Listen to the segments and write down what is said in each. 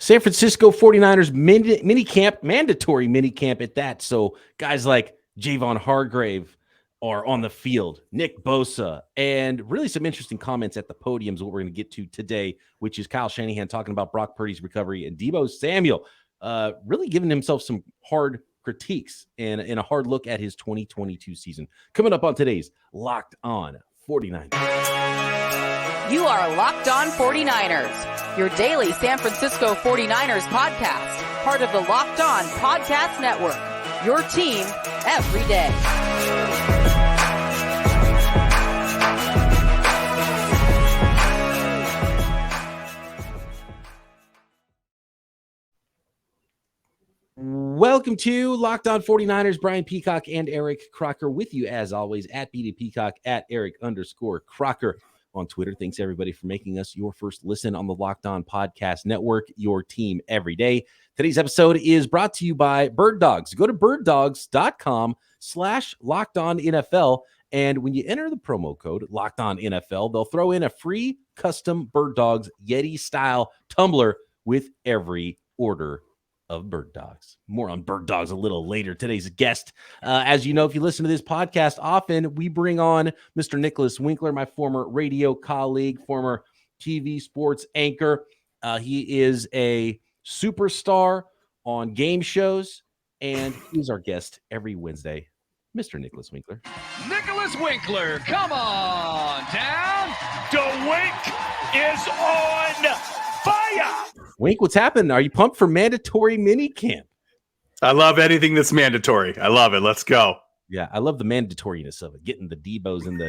San Francisco 49ers mini camp, mandatory mini camp at that. So guys like Javon Hargrave are on the field, Nick Bosa, and really some interesting comments at the podium is what we're going to get to today, which is Kyle Shanahan talking about Brock Purdy's recovery and Deebo Samuel really giving himself some hard critiques and a hard look at his 2022 season. Coming up on today's Locked On 49ers. You are Locked On 49ers, your daily San Francisco 49ers podcast, part of the Locked On Podcast Network, your team every day. Welcome to Locked On 49ers. Brian Peacock and Eric Crocker with you as always at BD Peacock, at Eric_Crocker on Twitter. Thanks everybody for making us your first listen on the Locked On Podcast Network, your team every day. Today's episode is brought to you by Bird Dogs. Go to birddogs.com/LockedOnNFL. And when you enter the promo code Locked On NFL, they'll throw in a free custom Bird Dogs Yeti style tumbler with every order of Bird Dogs. More on Bird Dogs a little later. Today's guest, as you know, if you listen to this podcast often, we bring on Mr. Nicholas Winkler, my former radio colleague, former TV sports anchor. He is a superstar on game shows, and he's our guest every Wednesday, Mr. Nicholas Winkler. Nicholas Winkler, come on down. The Wink is on fire. Wink, what's happening? Are you pumped for mandatory mini camp? I love anything that's mandatory. I love it. Let's go. Yeah, I love the mandatoriness of it. Getting the Deebos and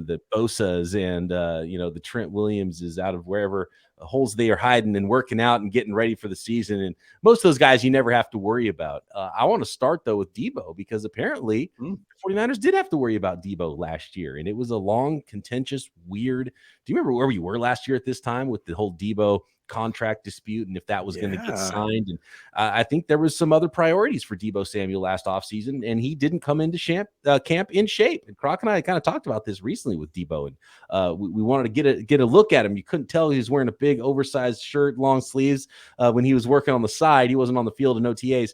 the Bosas and the Trent Williamses out of wherever holes they are hiding and working out and getting ready for the season. And most of those guys you never have to worry about. I want to start though with Deebo because apparently the 49ers did have to worry about Deebo last year, and it was a long, contentious, weird. Do you remember where we were last year at this time with the whole Deebo contract dispute and if that was going to get signed? And I think there was some other priorities for Deebo Samuel last offseason, and he didn't come into camp in shape. And Croc and I kind of talked about this recently with Deebo, and we wanted to get a look at him. You couldn't tell he was wearing a big oversized shirt, long sleeves when he was working on the side. He wasn't on the field in OTAs,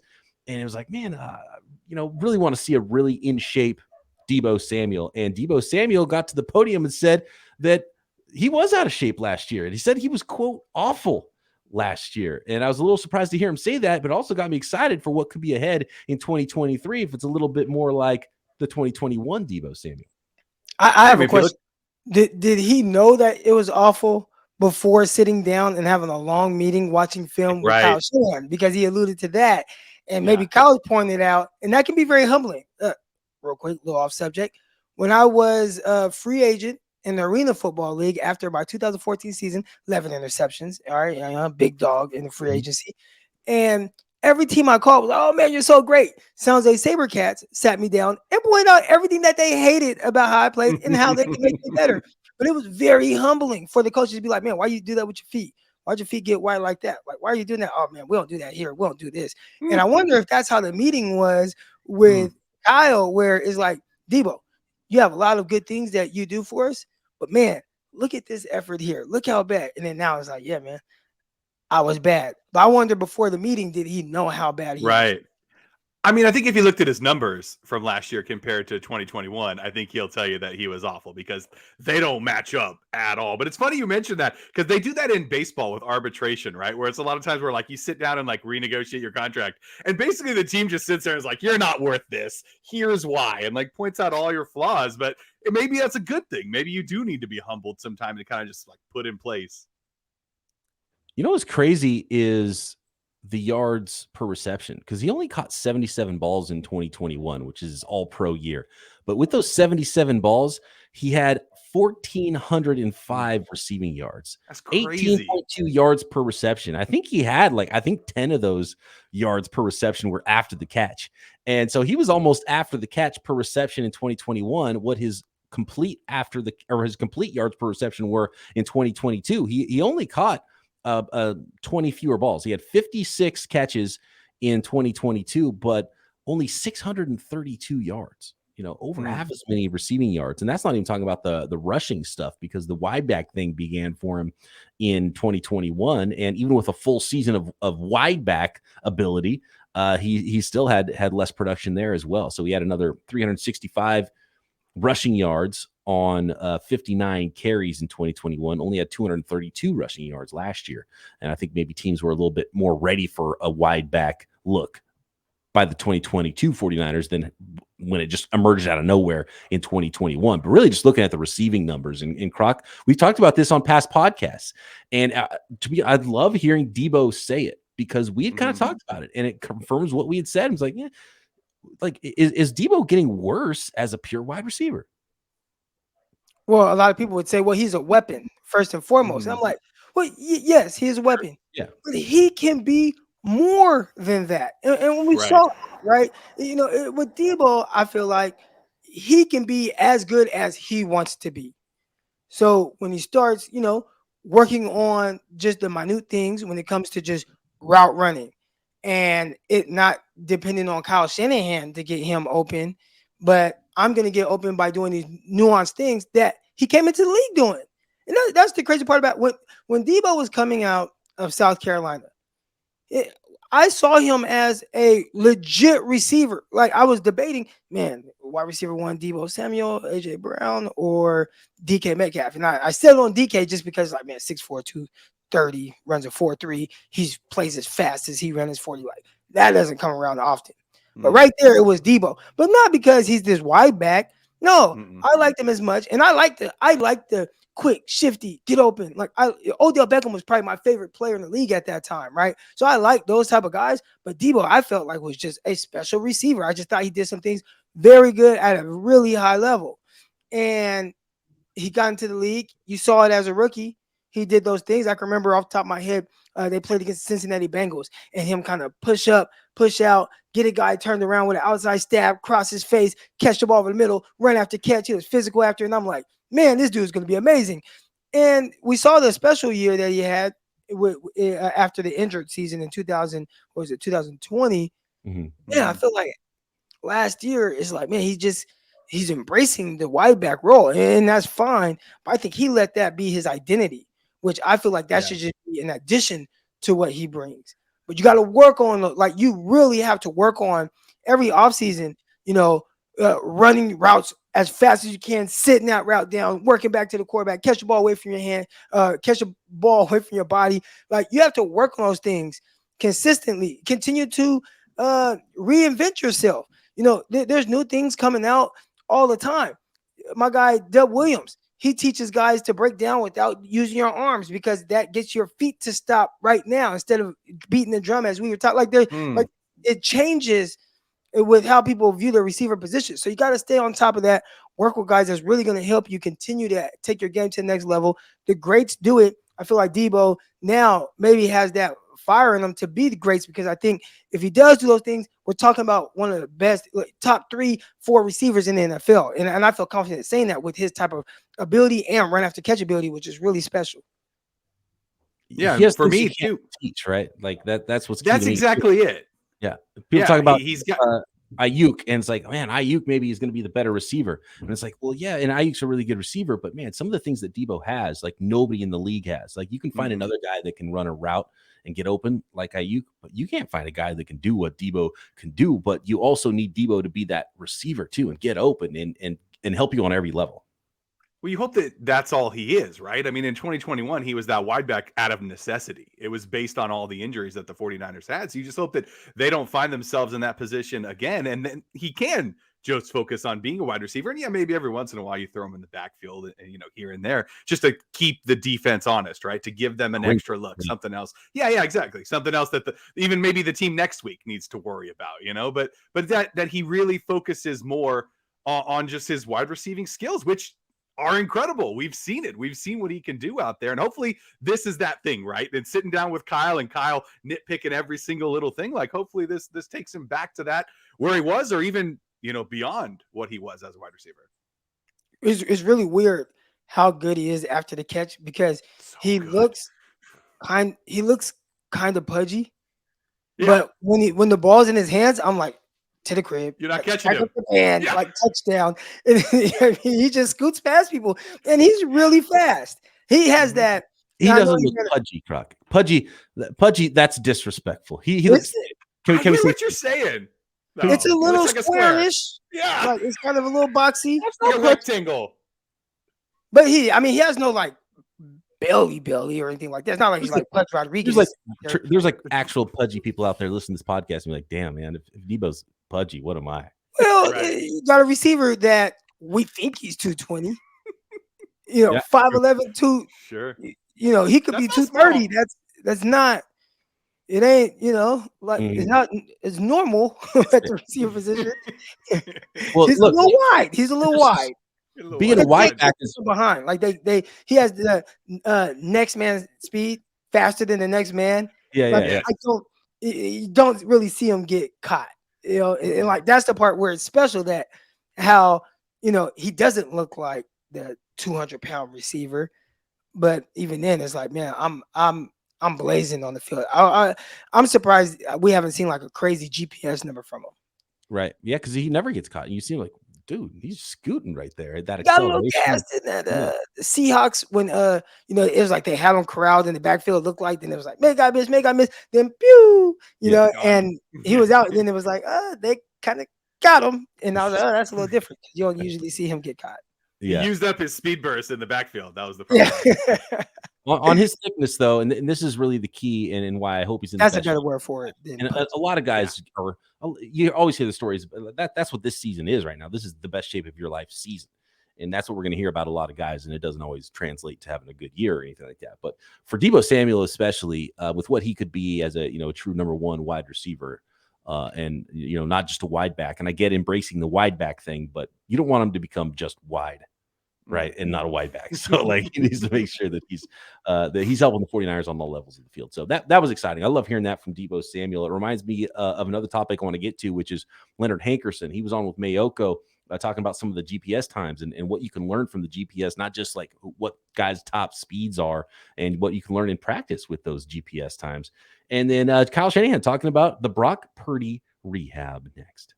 and it was like, man, really want to see a really in shape Deebo Samuel. And Deebo Samuel got to the podium and said that he was out of shape last year. And he said he was, quote, awful last year. And I was a little surprised to hear him say that, but also got me excited for what could be ahead in 2023 if it's a little bit more like the 2021 Deebo Samuel. I have a question. Did he know that it was awful before sitting down and having a long meeting, watching film with Kyle Shanahan? Because he alluded to that. And maybe Kyle pointed out, and that can be very humbling. Real quick, little off subject. When I was a free agent in the Arena Football League after my 2014 season, 11 interceptions. All right, big dog in the free agency. And every team I called was like, oh, man, you're so great. San Jose SaberCats sat me down and pointed out everything that they hated about how I played and how they could make me better. But it was very humbling for the coaches to be like, man, why you do that with your feet? Why'd your feet get wide like that? Like, why are you doing that? Oh, man, we don't do that here. We don't do this. And I wonder if that's how the meeting was with Kyle, where it's like, Deebo, you have a lot of good things that you do for us, but man, look at this effort here. Look how bad. And then now it's like, yeah, man, I was bad. But I wonder before the meeting, did he know how bad he was? I mean, I think if you looked at his numbers from last year compared to 2021, I think he'll tell you that he was awful because they don't match up at all. But it's funny you mentioned that because they do that in baseball with arbitration, right? Where it's a lot of times where like you sit down and like renegotiate your contract and basically the team just sits there and is like, you're not worth this. Here's why. And like points out all your flaws. But maybe that's a good thing. Maybe you do need to be humbled sometime to kind of just like put in place. You know what's crazy is the yards per reception, because he only caught 77 balls in 2021, which is all pro year. But with those 77 balls, he had 1,405 receiving yards. That's crazy. 18.2 yards per reception. I think he had 10 of those yards per reception were after the catch. And so he was almost after the catch per reception in 2021, what his complete yards per reception were in 2022. He only caught 20 fewer balls. He had 56 catches in 2022, but only 632 yards. over half as many receiving yards. And that's not even talking about the rushing stuff, because the wide back thing began for him in 2021. And even with a full season of wide back ability, he still had less production there as well. So he had another 365 rushing yards on 59 carries in 2021, only had 232 rushing yards last year. And I think maybe teams were a little bit more ready for a wide back look by the 2022 49ers than when it just emerged out of nowhere in 2021. But really just looking at the receiving numbers, and Croc, we've talked about this on past podcasts. And I'd love hearing Deebo say it, because we had kind of talked about it, and it confirms what we had said. It was like, yeah, like, is Deebo getting worse as a pure wide receiver? Well, a lot of people would say, well, he's a weapon first and foremost. And I'm like, well, yes, he is a weapon. Yeah. But he can be more than that. And when we saw, right, with Deebo, I feel like he can be as good as he wants to be. So when he starts, working on just the minute things when it comes to just route running, and it not depending on Kyle Shanahan to get him open, but I'm going to get open by doing these nuanced things that he came into the league doing. And that's the crazy part about when Deebo was coming out of South Carolina. I saw him as a legit receiver. Like, I was debating, man, wide receiver one, Deebo Samuel, AJ Brown, or DK Metcalf. And I settled on DK just because, like, man, 6'4", 230, runs a 4.3. He plays as fast as he ran his 40. Like, that doesn't come around often. But right there, it was Deebo. But not because he's this wide back. No, I liked him as much. And I like the quick, shifty, get open. Like, Odell Beckham was probably my favorite player in the league at that time, right? So I like those type of guys. But Deebo, I felt like, was just a special receiver. I just thought he did some things very good at a really high level. And he got into the league. You saw it as a rookie. He did those things. I can remember off the top of my head, they played against the Cincinnati Bengals, and him kind of push up, push out, get a guy turned around with an outside stab, cross his face, catch the ball over the middle, run after catch. He was physical after, and I'm like, man, this dude's going to be amazing. And we saw the special year that he had after the injured season in 2020. Yeah, I feel like last year is like, man, he's embracing the wide back role, and that's fine. But I think he let that be his identity, which I feel like that should just be an addition to what he brings. But you got to work on, like, you really have to work on every offseason, running routes as fast as you can, sitting that route down, working back to the quarterback, catch the ball away from your hand, catch the ball away from your body. Like, you have to work on those things consistently. Continue to reinvent yourself. There's new things coming out all the time. My guy, Dub Williams, he teaches guys to break down without using your arms, because that gets your feet to stop right now instead of beating the drum, as we were taught. Like, like, it changes with how people view the receiver position. So you got to stay on top of that, work with guys that's really going to help you continue to take your game to the next level. The greats do it. I feel like Deebo now maybe has that fire in him to be the greats, because I think if he does do those things, we're talking about one of the best, top 3-4 receivers in the NFL. And I feel confident saying that with his type of ability and run after catch ability, which is really special. Yeah, for me too. Teach, right? Like that's exactly it. Yeah, people talk about he's got Ayuk, and it's like, man, Ayuk maybe is going to be the better receiver, and it's like, well, yeah, and Ayuk's a really good receiver, but man, some of the things that Deebo has, like, nobody in the league has. Like, you can find another guy that can run a route and get open like Ayuk, but you can't find a guy that can do what Deebo can do. But you also need Deebo to be that receiver too, and get open and help you on every level. Well, you hope that that's all he is, right? I mean, in 2021, he was that wide back out of necessity. It was based on all the injuries that the 49ers had. So you just hope that they don't find themselves in that position again. And then he can just focus on being a wide receiver. And yeah, maybe every once in a while you throw him in the backfield and here and there, just to keep the defense honest, right? To give them an extra look, something else. Yeah, exactly. Something else that even maybe the team next week needs to worry about, but that he really focuses more on just his wide receiving skills, which are incredible. We've seen it. We've seen what he can do out there. And hopefully this is that thing, right? And sitting down with Kyle and Kyle nitpicking every single little thing. Like, hopefully this takes him back to that where he was, or even, beyond what he was as a wide receiver. It's really weird how good he is after the catch, because he looks kind of pudgy. Yeah. But when the ball's in his hands, I'm like, to the crib. You're not catching him. And like touchdown. And he just scoots past people, and he's really fast. He has that. He doesn't look pudgy, Croc. Pudgy. That's disrespectful. He looks. Can we say what you're saying? No. It's a little like squarish. Yeah, like, it's kind of a little boxy. It's like a rectangle. But he has no like belly or anything like that. It's not like he's like Pudge Rodriguez. There's like actual pudgy people out there listening to this podcast and be like, damn, man, if Deebo's pudgy, what am I? Well, you got a receiver that we think he's 220. 5'11", 2. Sure. He could be 230. That's not. It ain't, it's not. It's normal at the receiver position. Well, he's a little wide. He's a little wide. Being a wide back is behind. Like he has the next man speed faster than the next man. Yeah. You don't really see him get caught. And like that's the part where it's special that how he doesn't look like the 200-pound receiver, but even then it's like, man, I'm blazing on the field. I'm surprised we haven't seen like a crazy GPS number from him. Right. Yeah, because he never gets caught. And you seem like, dude, he's scooting right there. That got a little gas in that the Seahawks when it was like they had him corralled in the backfield. It looked like then it was like make I miss, then pew, and he was out. And then it was like they kind of got him, and I was like, that's a little different. You don't usually see him get caught. Yeah. He used up his speed burst in the backfield. That was the problem. Yeah. on his thickness, though, and this is really the key, and why I hope he's in. That's a better word for it. And a lot of guys are. You always hear the stories. That's what this season is right now. This is the best shape of your life season, and that's what we're going to hear about a lot of guys. And it doesn't always translate to having a good year or anything like that. But for Deebo Samuel, especially with what he could be as a true number one wide receiver. And not just a wide back. And I get embracing the wide back thing, but you don't want him to become just wide, right? And not a wide back. So like he needs to make sure that he's helping the 49ers on all levels of the field. So that was exciting. I love hearing that from Deebo Samuel. It reminds me of another topic I want to get to, which is Leonard Hankerson. He was on with Mayoko talking about some of the GPS times and what you can learn from the GPS, not just like what guys' top speeds are and what you can learn in practice with those GPS times. And then Kyle Shanahan talking about the Brock Purdy rehab next.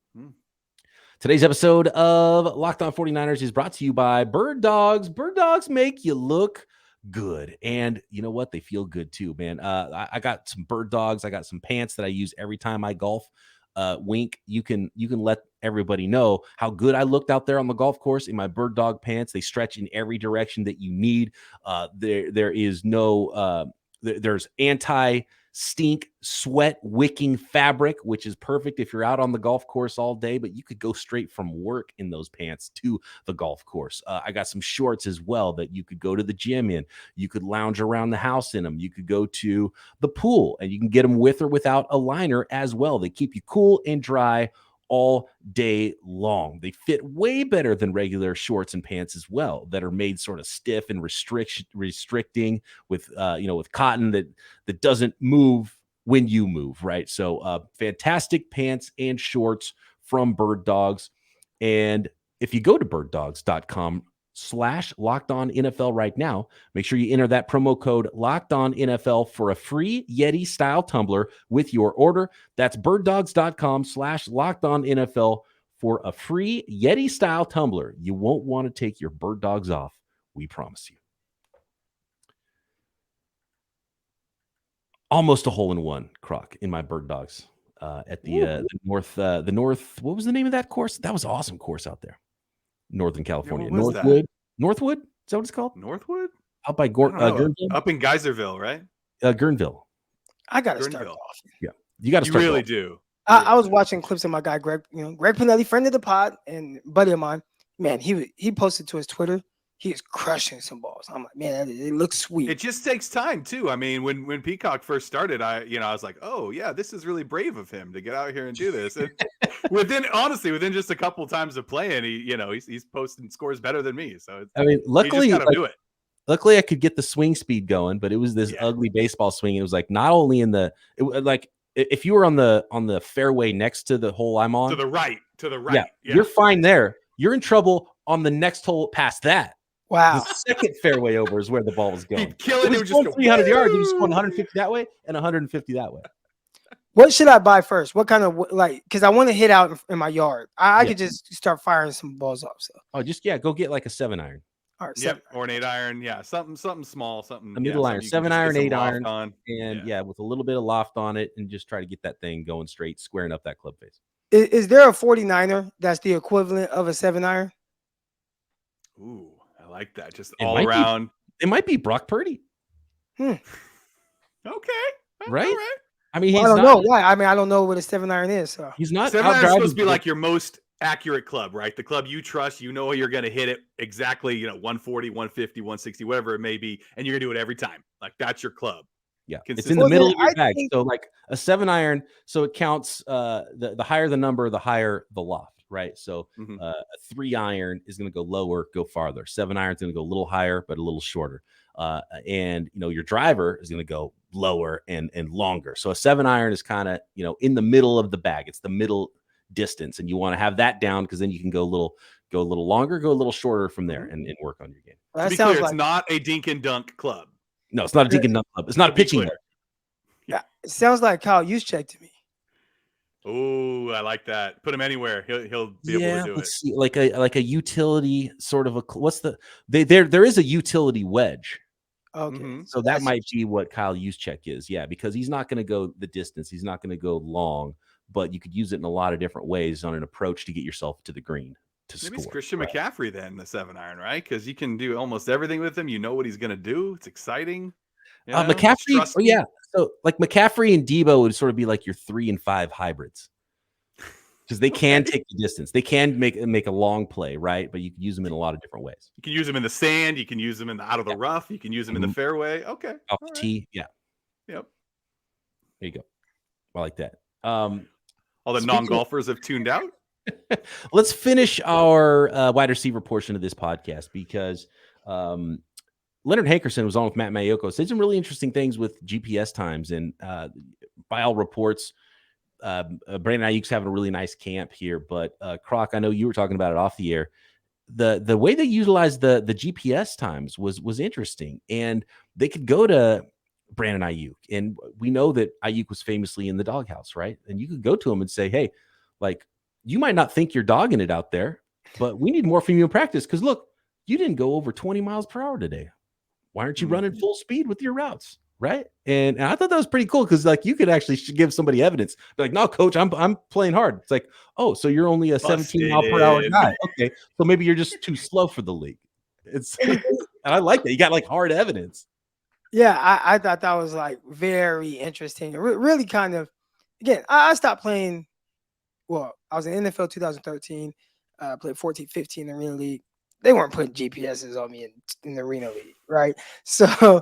Today's episode of Locked On 49ers is brought to you by Bird Dogs. Bird Dogs make you look good. And you know what? They feel good too, man. I got some Bird Dogs. I got some pants that I use every time I golf. Wink, you can let everybody know how good I looked out there on the golf course in my Bird Dog pants. They stretch in every direction that you need. There is no there's anti-stink sweat wicking fabric, which is perfect if you're out on the golf course all day, but you could go straight from work in those pants to the golf course. I got some shorts as well that you could go to the gym in. You could lounge around the house in them. You could go to the pool and you can get them with or without a liner as well. They keep you cool and dry all day long. They fit way better than regular shorts and pants as well, that are made sort of stiff and restricting with with cotton that doesn't move when you move, right? So fantastic pants and shorts from Bird Dogs. And if you go to birddogs.com/LockedOnNFL right now, make sure you enter that promo code LockedOnNFL for a free Yeti style tumbler with your order. That's birddogs.com/LockedOnNFL for a free Yeti style tumbler. You won't want to take your Bird Dogs off. We promise you. Almost a hole in one, Croc, in my Bird Dogs at the north. What was the name of that course? That was an awesome course out there. Northern California. Northwood. Northwood? Is that what it's called? Northwood? Out by Guerneville? Up in Geyserville, right? Guerneville. I got to start off. Yeah. You got to start. You really do. I was watching clips of my guy, Greg, Greg Pinelli, friend of the pod and buddy of mine. Man, he posted to his Twitter. He is crushing some balls. I'm like, man, it looks sweet. It just takes time too. I mean, when Peacock first started, I was like, oh yeah, this is really brave of him to get out here and do this. And within just a couple times of playing, he's posting scores better than me. So luckily, you just gotta do it. Luckily, I could get the swing speed going, but it was this ugly baseball swing. It was like not only if you were on the fairway next to the hole I'm on, to the right, yeah, you're fine there. You're in trouble on the next hole past that. Wow. The second fairway over is where the ball was going. He'd kill it. It was going 300 yards. He was going 150 that way and 150 that way. What should I buy first? What kind of because I want to hit out in my yard. I could just start firing some balls off. So go get like a 7-iron. All right, yep, or an 8-iron. Yeah, something small, something a middle iron, 7-iron, 8-iron, on. And with a little bit of loft on it, and just try to get that thing going straight, squaring up that club face. Is there a 49er that's the equivalent of a 7-iron? Ooh, I like that. Just all around. It might be Brock Purdy. Okay. Right? All right. I mean, I don't know why. I mean, I don't know what a 7-iron is. So he's not. 7-iron is supposed to be like your most accurate club, right? The club you trust, you're going to hit it exactly, 140, 150, 160, whatever it may be, and you're going to do it every time. Like that's your club. Yeah, it's in the middle of your bag. So like a 7-iron, so it counts. The higher the number, the higher the loft, right? So a 3-iron is going to go lower, go farther. 7-iron is going to go a little higher, but a little shorter. And your driver is going to go lower and longer. So a 7-iron is kind of in the middle of the bag. It's the middle distance, and you want to have that down because then you can go a little longer, go a little shorter from there, and work on your game. To be clear, it's not a dink and dunk club. No, it's not a dink and dunk club. It's not a pitching club. Yeah, it sounds like Kyle Juszczyk to me. Oh, I like that. Put him anywhere. He'll be able to do it. See, like a utility sort of there is a utility wedge. Okay. So that might be what Kyle Juszczyk is. Yeah, because he's not going to go the distance. He's not going to go long, but you could use it in a lot of different ways on an approach to get yourself to the green to score. Maybe it's Christian McCaffrey then, the 7-iron, right? Because you can do almost everything with him. You know what he's going to do. It's exciting. McCaffrey, So like McCaffrey and Deebo would sort of be like your 3 and 5 hybrids. Because they can take the distance. They can make a long play, right? But you can use them in a lot of different ways. You can use them in the sand. You can use them out of the rough. You can use them in the fairway. Okay. Off the tee. Yeah. Yep. There you go. I like that. All the non-golfers have tuned out. Let's finish our wide receiver portion of this podcast because Leonard Hankerson was on with Matt Mayoko. Said some really interesting things with GPS times. And by all reports, Brandon Ayuk's having a really nice camp here. But Croc, I know you were talking about it off the air. The way they utilized the GPS times was interesting. And they could go to Brandon Ayuk. And we know that Ayuk was famously in the doghouse, right? And you could go to him and say, hey, like, you might not think you're dogging it out there, but we need more from you in practice. Because look, you didn't go over 20 miles per hour today. Why aren't you running full speed with your routes? Right. And I thought that was pretty cool because like you could actually give somebody evidence. Be like, no, coach, I'm playing hard. It's like, oh, so you're only a 17 mile per hour guy. Okay. So maybe you're just too slow for the league. And I like that. You got like hard evidence. Yeah, I thought that was like very interesting. Really kind of, again, I stopped playing. Well, I was in NFL 2013, played 14, 15 in the Arena League. They weren't putting GPSs on me in the Arena League, right? So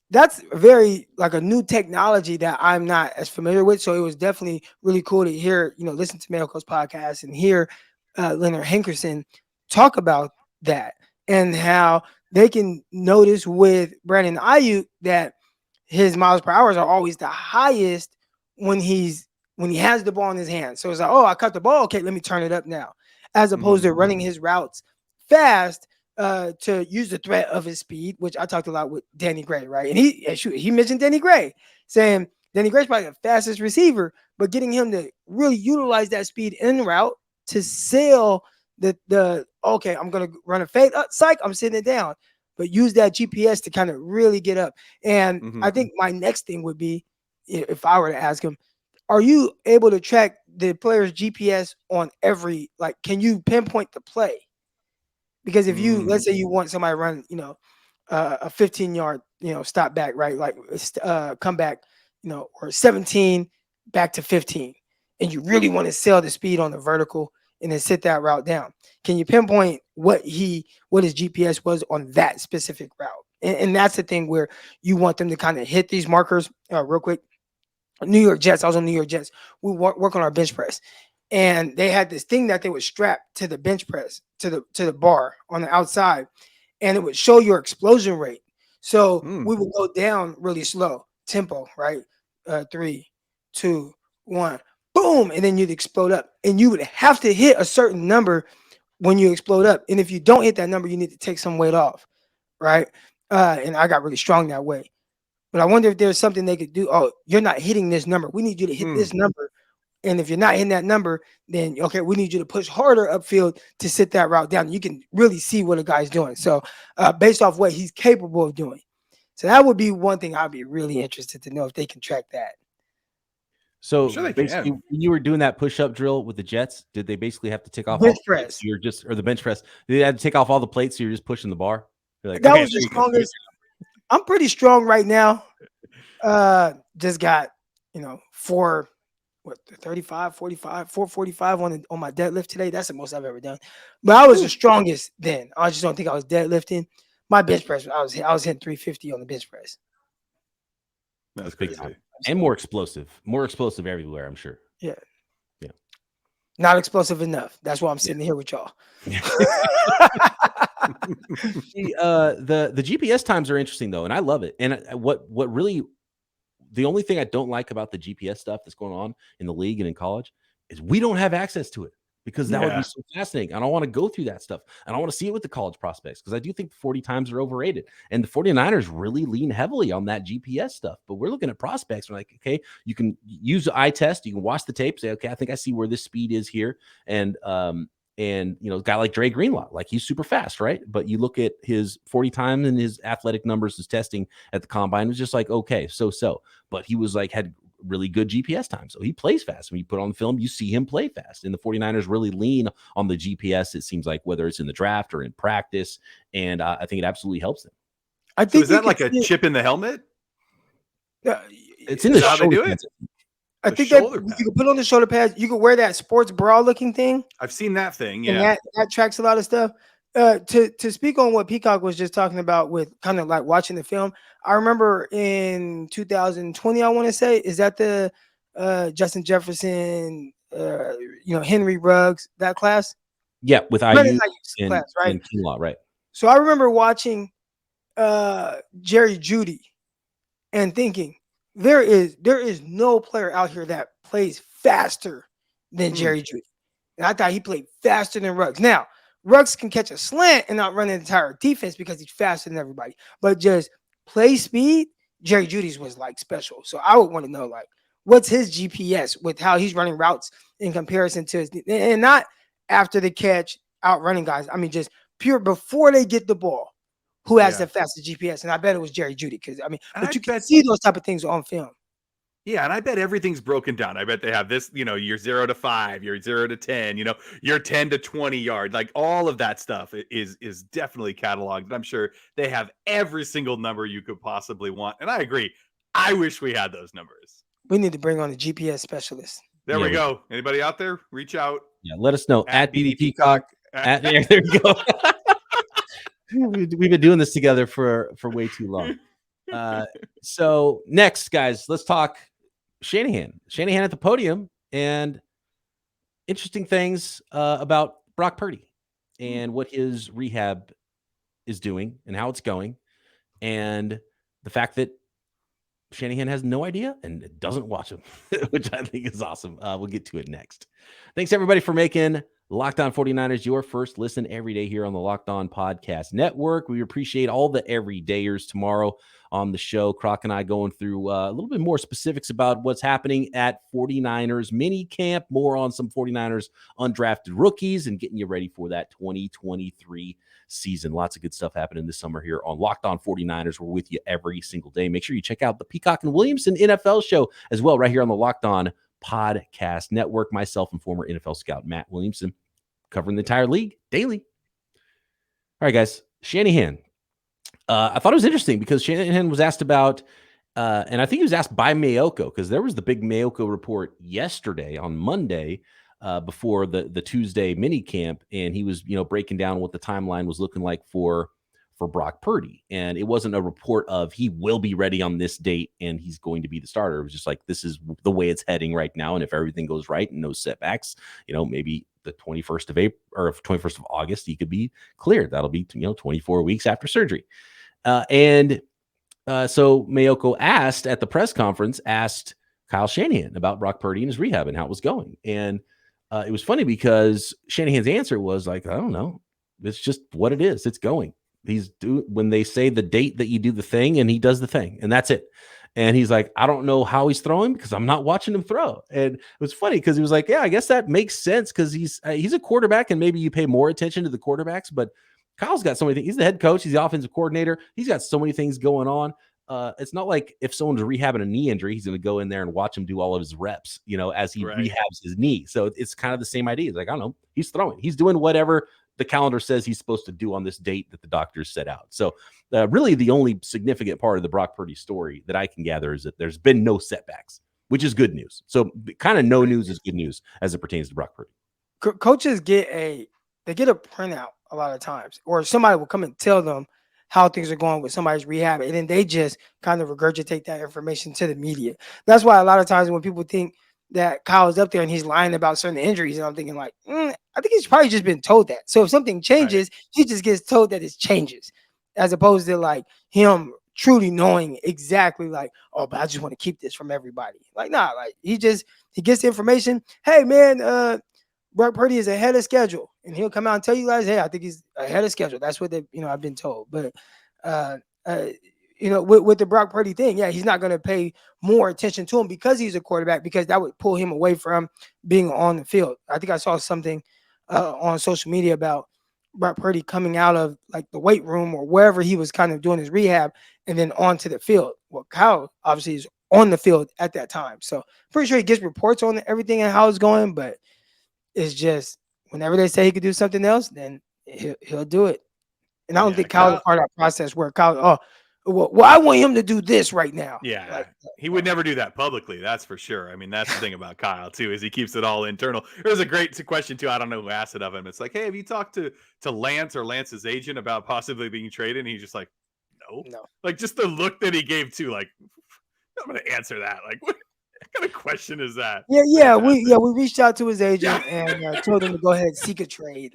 that's very like a new technology that I'm not as familiar with. So it was definitely really cool to hear, listen to Mayoko's podcast and hear Leonard Hankerson talk about that and how they can notice with Brandon Ayuk that his miles per hour are always the highest when he has the ball in his hand. So it's like, oh, I cut the ball. Okay, let me turn it up now. As opposed to running his routes fast to use the threat of his speed, which I talked a lot with Danny Gray, right? And he mentioned Danny Gray, saying Danny Gray's probably the fastest receiver, but getting him to really utilize that speed en route to sell the okay, I'm going to run a fade. Psych, I'm sitting it down. But use that GPS to kind of really get up. And I think my next thing would be, if I were to ask him, are you able to track the player's GPS on every, like, can you pinpoint the play? Because if you, let's say you want somebody to run, a 15-yard, stop back, right? Like come back, or 17 back to 15. And you really want to sell the speed on the vertical and then sit that route down. Can you pinpoint what his GPS was on that specific route? And that's the thing where you want them to kind of hit these markers real quick. New York Jets, I was on New York Jets. We work on our bench press. And they had this thing that they would strap to the bench press, to the bar on the outside. And it would show your explosion rate. So we would go down really slow, tempo, right? 3, 2, 1, boom. And then you'd explode up. And you would have to hit a certain number when you explode up. And if you don't hit that number, you need to take some weight off, right? And I got really strong that way. But I wonder if there's something they could do. Oh, you're not hitting this number. We need you to hit this number. And if you're not hitting that number, then okay, we need you to push harder upfield to sit that route down. You can really see what a guy's doing. So based off what he's capable of doing. So that would be one thing I'd be really interested to know if they can track that. So basically, when you were doing that push-up drill with the Jets, did they basically have to take off all the plates? Or the bench press? Did they have to take off all the plates so you're just pushing the bar? Like, that was the strongest. I'm pretty strong right now. Just got 445 on my deadlift today. That's the most I've ever done. But I was the strongest then. I just don't think I was deadlifting. My bench press, I was hitting 350 on the bench press. That's big time. And more explosive everywhere, I'm sure. Yeah. Not explosive enough. That's why I'm sitting here with y'all. The GPS times are interesting though, and I love it. And what really, the only thing I don't like about the GPS stuff that's going on in the league and in college is we don't have access to it, because that would be so fascinating. I don't want to go through that stuff. I don't want to see it with the college prospects, because I do think 40 times are overrated. And the 49ers really lean heavily on that GPS stuff. But we're looking at prospects. We're like, okay, you can use the eye test. You can watch the tape, say, okay, I think I see where this speed is here. And a guy like Dre Greenlaw, like he's super fast, right? But you look at his 40 times and his athletic numbers, his testing at the combine, it was just like, okay, so. But he was like, had really good GPS time. So he plays fast. When you put on film, you see him play fast. And the 49ers really lean on the GPS, it seems like, whether it's in the draft or in practice. And I think it absolutely helps them. I think is that like a chip in the helmet? It's in the shoulder. How they do it? I think that you can put on the shoulder pads. You can wear that sports bra looking thing. I've seen that thing. Yeah. And that tracks a lot of stuff. To speak on what Peacock was just talking about with kind of like watching the film, I remember in 2020, I want to say, is that the Justin Jefferson, Henry Ruggs, that class? Yeah, with IU class, right? And Kinlaw, right. So I remember watching Jerry Jeudy and thinking, there is no player out here that plays faster than Jerry Jeudy. And I thought he played faster than Ruggs. Now, Ruggs can catch a slant and not run the entire defense because he's faster than everybody. But just play speed, Jerry Jeudy's was like special. So I would want to know, like, what's his GPS with how he's running routes in comparison to his, and not after the catch, outrunning guys. I mean, just pure before they get the ball, who has the fastest GPS? And I bet it was Jerry Jeudy, because but you can see those type of things on film. Yeah, and I bet everything's broken down. I bet they have this, you're 0 to 5, you're 0 to 10, you're 10 to 20 yard. Like all of that stuff is definitely cataloged. And I'm sure they have every single number you could possibly want. And I agree. I wish we had those numbers. We need to bring on a GPS specialist. There we go. Anybody out there? Reach out. Yeah, let us know at BD Peacock. There you go. We've been doing this together for way too long. So next, guys, let's talk Shanahan at the podium, and interesting things about Brock Purdy and what his rehab is doing and how it's going, and the fact that Shanahan has no idea and doesn't watch him, which I think is awesome. We'll get to it next. Thanks everybody for making Locked On 49ers your first listen every day here on the Locked On Podcast Network. We appreciate all the everydayers tomorrow on the show. Croc and I going through a little bit more specifics about what's happening at 49ers minicamp, more on some 49ers undrafted rookies, and getting you ready for that 2023 season. Lots of good stuff happening this summer here on Locked On 49ers. We're with you every single day. Make sure you check out the Peacock and Williamson NFL show as well, right here on the Locked On Podcast Network. Myself and former NFL scout Matt Williamson covering the entire league daily. All right, guys. Shanahan. I thought it was interesting because Shanahan was asked about, and I think he was asked by Mayoko, because there was the big Mayoko report yesterday on Monday before the Tuesday mini camp, and he was breaking down what the timeline was looking like for Brock Purdy. And it wasn't a report of he will be ready on this date and he's going to be the starter. It was just like, this is the way it's heading right now, and if everything goes right and no setbacks, maybe the 21st of April or 21st of August, he could be cleared. That'll be 24 weeks after surgery. So Mayoko at the press conference asked Kyle Shanahan about Brock Purdy and his rehab and how it was going. And it was funny because Shanahan's answer was like, I don't know. It's just what it is. It's going. when they say the date that you do the thing, and he does the thing, and that's it. And he's like, I don't know how he's throwing because I'm not watching him throw. And it was funny because he was like, yeah, I guess that makes sense because he's a quarterback and maybe you pay more attention to the quarterbacks. But Kyle's got so many things. He's the head coach. He's the offensive coordinator. He's got so many things going on. It's not like if someone's rehabbing a knee injury, he's going to go in there and watch him do all of his reps, as he rehabs his knee. So it's kind of the same idea. It's like, I don't know, he's throwing. He's doing whatever the calendar says he's supposed to do on this date that the doctors set out. So really the only significant part of the Brock Purdy story that I can gather is that there's been no setbacks, which is good news. So kind of no news is good news as it pertains to Brock Purdy. Coaches get a printout a lot of times, or somebody will come and tell them how things are going with somebody's rehab, and then they just kind of regurgitate that information to the media. That's why a lot of times when people think that Kyle's up there and he's lying about certain injuries, and I'm thinking like, I think he's probably just been told that. So if something changes, he just gets told that it changes, as opposed to like him truly knowing exactly like, oh, but I just want to keep this from everybody. Like, nah, like he gets the information. Hey man, Brock Purdy is ahead of schedule, and he'll come out and tell you guys, hey, I think he's ahead of schedule. That's what I've been told. But with the Brock Purdy thing, yeah, he's not going to pay more attention to him because he's a quarterback, because that would pull him away from being on the field. I think I saw something on social media about Brock Purdy coming out of like the weight room or wherever he was kind of doing his rehab and then onto the field. Well, Kyle obviously is on the field at that time. So pretty sure he gets reports on everything and how it's going, but it's just whenever they say he could do something else, then he'll do it. And I don't think Kyle is part of that process where Kyle, well, I want him to do this right now. Yeah, he would never do that publicly. That's for sure. I mean, that's the thing about Kyle too, is he keeps it all internal. There was a great question too. I don't know who asked it of him. It's like, hey, have you talked to Lance or Lance's agent about possibly being traded? And he's just like, no. Like just the look that he gave too, like, I'm going to answer that. Like, what kind of question is that? Yeah. We reached out to his agent and told him to go ahead and seek a trade.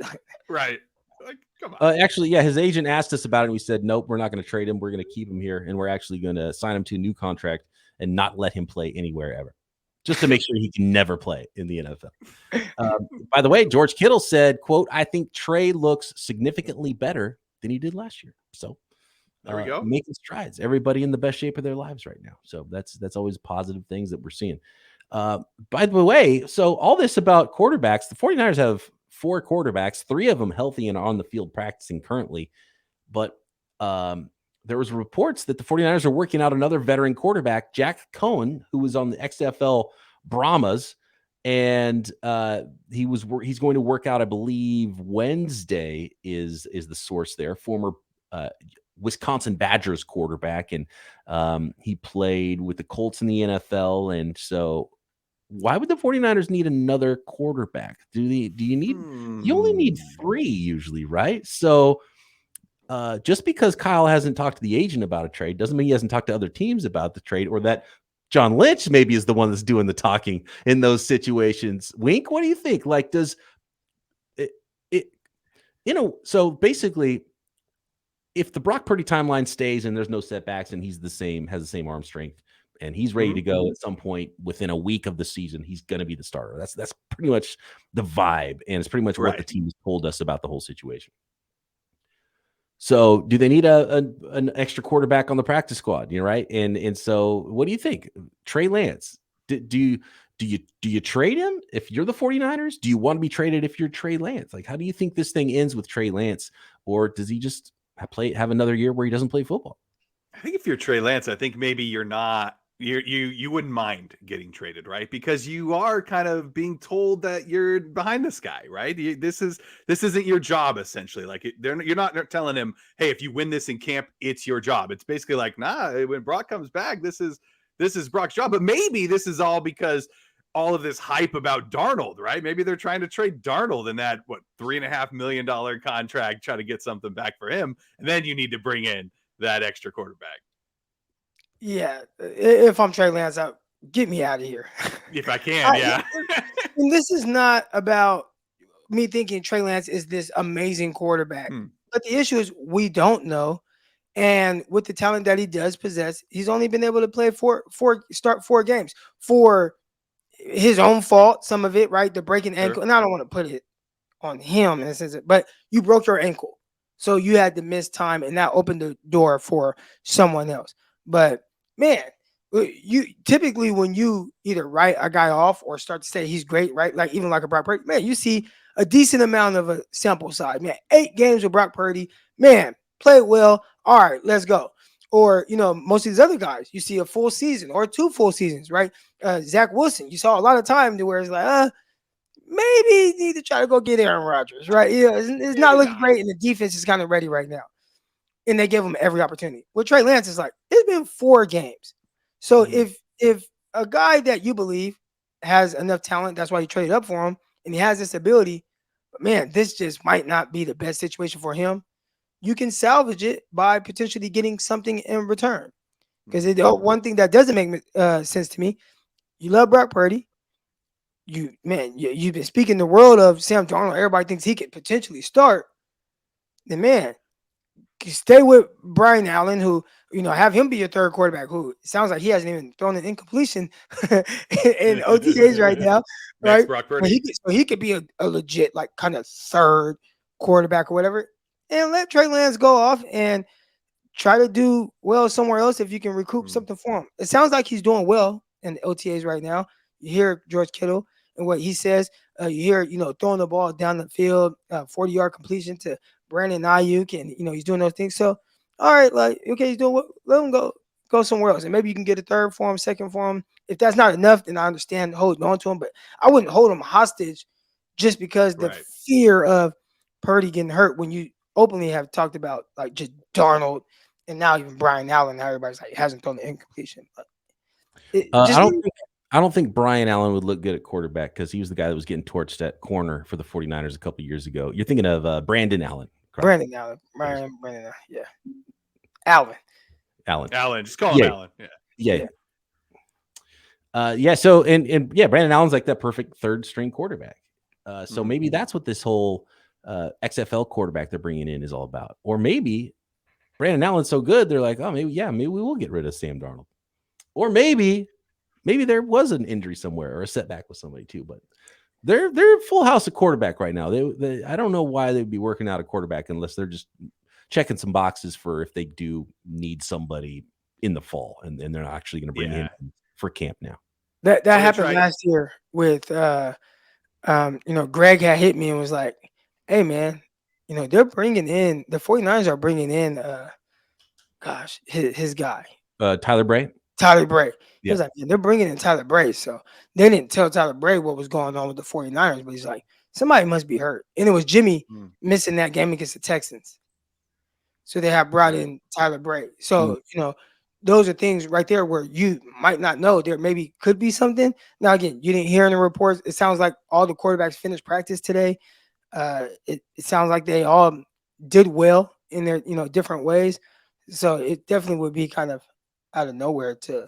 Right. Like, come on. Actually, his agent asked us about it, and we said, nope, we're not going to trade him. We're going to keep him here, and we're actually going to sign him to a new contract and not let him play anywhere ever, just to make sure he can never play in the NFL. By the way, George Kittle said, quote, I think Trey looks significantly better than he did last year. So there we go. Making strides. Everybody in the best shape of their lives right now. So that's always positive things that we're seeing. By the way, so all this about quarterbacks, the 49ers have 4 quarterbacks, 3 of them healthy and on the field practicing currently. But there was reports that the 49ers are working out another veteran quarterback, Jack Cohen, who was on the XFL Brahmas. And he's going to work out, I believe, Wednesday is the source there, former Wisconsin Badgers quarterback. And he played with the Colts in the NFL. And so why would the 49ers need another quarterback? Do you need, you only need 3 usually, right? So just because Kyle hasn't talked to the agent about a trade doesn't mean he hasn't talked to other teams about the trade, or that John Lynch maybe is the one that's doing the talking in those situations. Wink, what do you think? Like, does it so basically, if the Brock Purdy timeline stays and there's no setbacks and has the same arm strength, and he's ready to go at some point within a week of the season, he's going to be the starter. That's pretty much the vibe, and it's pretty much what the team has told us about the whole situation. So, do they need an extra quarterback on the practice squad? Right? And so, what do you think, Trey Lance? Do you trade him if you're the 49ers? Do you want to be traded if you're Trey Lance? Like, how do you think this thing ends with Trey Lance, or does he just have another year where he doesn't play football? I think if you're Trey Lance, I think maybe you're not. You wouldn't mind getting traded, right? Because you are kind of being told that you're behind this guy, right? This isn't your job, essentially. Like you're not telling him, hey, if you win this in camp, it's your job. It's basically like, nah, when Brock comes back, this is Brock's job. But maybe this is all because all of this hype about Darnold, right? Maybe they're trying to trade Darnold in that $3.5 million contract, try to get something back for him, and then you need to bring in that extra quarterback. Yeah, if I'm Trey Lance, get me out of here. If I can, yeah. And this is not about me thinking Trey Lance is this amazing quarterback. But the issue is we don't know. And with the talent that he does possess, he's only been able to play start 4 games for his own fault. Some of it, right? The breaking ankle. And I don't want to put it on him in a sense, but you broke your ankle. So you had to miss time, and that opened the door for someone else. But man, you typically when you either write a guy off or start to say he's great, right? Like even like a Brock Purdy, man, you see a decent amount of a sample size. Man, 8 games with Brock Purdy, man, played well. All right, let's go. Or, most of these other guys, you see a full season or 2 full seasons, right? Zach Wilson, you saw a lot of time to where it's like, maybe you need to try to go get Aaron Rodgers, right? It's not looking great, and the defense is kind of ready right now. And they give him every opportunity. With Trey Lance, it's like, it's been 4 games. So if a guy that you believe has enough talent, that's why you traded up for him, and he has this ability, but man, this just might not be the best situation for him. You can salvage it by potentially getting something in return. Because one thing that doesn't make sense to me, you love Brock Purdy. You've been speaking the world of Sam Darnold. Everybody thinks he could potentially start. Then, man, stay with Brian Allen, who, have him be your third quarterback, who it sounds like he hasn't even thrown an incompletion in OTAs right now. Right? Brock Purdy. He could be a legit, like, kind of third quarterback or whatever. And let Trey Lance go off and try to do well somewhere else if you can recoup something for him. It sounds like he's doing well in the OTAs right now. You hear George Kittle and what he says. You hear, throwing the ball down the field, 40-yard completion to Brandon Ayuk, and, he's doing those things. So, all right, like, okay, he's doing what? Let him go somewhere else. And maybe you can get a third for him, second for him. If that's not enough, then I understand holding on to him. But I wouldn't hold him hostage just because the fear of Purdy getting hurt when you openly have talked about, like, just Darnold and now even Brian Allen. Now everybody's like, hasn't thrown the incompletion. But I don't think Brian Allen would look good at quarterback because he was the guy that was getting torched at corner for the 49ers a couple years ago. You're thinking of Brandon Allen. Correct? Brandon Allen. Yeah. Allen. Just call him Allen. Yeah. So, Brandon Allen's like that perfect third string quarterback. So maybe that's what this whole XFL quarterback they're bringing in is all about. Or maybe Brandon Allen's so good, they're like, oh, maybe we will get rid of Sam Darnold. Or maybe there was an injury somewhere or a setback with somebody too. But they're full house of quarterback right now. They I don't know why they'd be working out a quarterback unless they're just checking some boxes for if they do need somebody in the fall, and they're not actually going to bring him in for camp now. That happened last year with Greg had hit me and was like, hey man, they're bringing in, the 49ers are bringing in his guy. Tyler Bray. He was like, man, they're bringing in Tyler Bray. So they didn't tell Tyler Bray what was going on with the 49ers, but he's like, somebody must be hurt. And it was Jimmy missing that game against the Texans. So they have brought in Tyler Bray. So, those are things right there where you might not know there maybe could be something. Now, again, you didn't hear in the reports. It sounds like all the quarterbacks finished practice today. It sounds like they all did well in their, different ways. So it definitely would be kind of out of nowhere to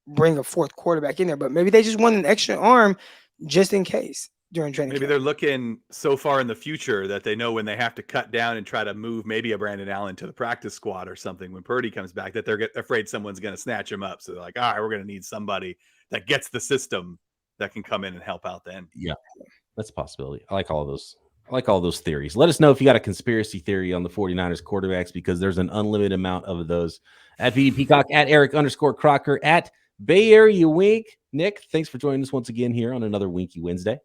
bring a fourth quarterback in there. But maybe they just want an extra arm just in case during training. Maybe they're looking so far in the future that they know when they have to cut down and try to move maybe a Brandon Allen to the practice squad or something when Purdy comes back, that they're afraid someone's going to snatch him up. So they're like, all right, we're going to need somebody that gets the system that can come in and help out then. Yeah, that's a possibility. I like all those theories. Let us know if you got a conspiracy theory on the 49ers quarterbacks, because there's an unlimited amount of those. At BD Peacock, at Eric_Crocker, at Bay Area Wink. Nick, thanks for joining us once again here on another Winky Wednesday.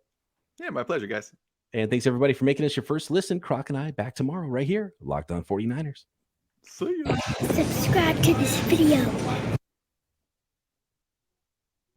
Yeah, my pleasure, guys. And thanks everybody for making us your first listen. Croc and I back tomorrow right here, Locked On 49ers. See ya. Subscribe to this video.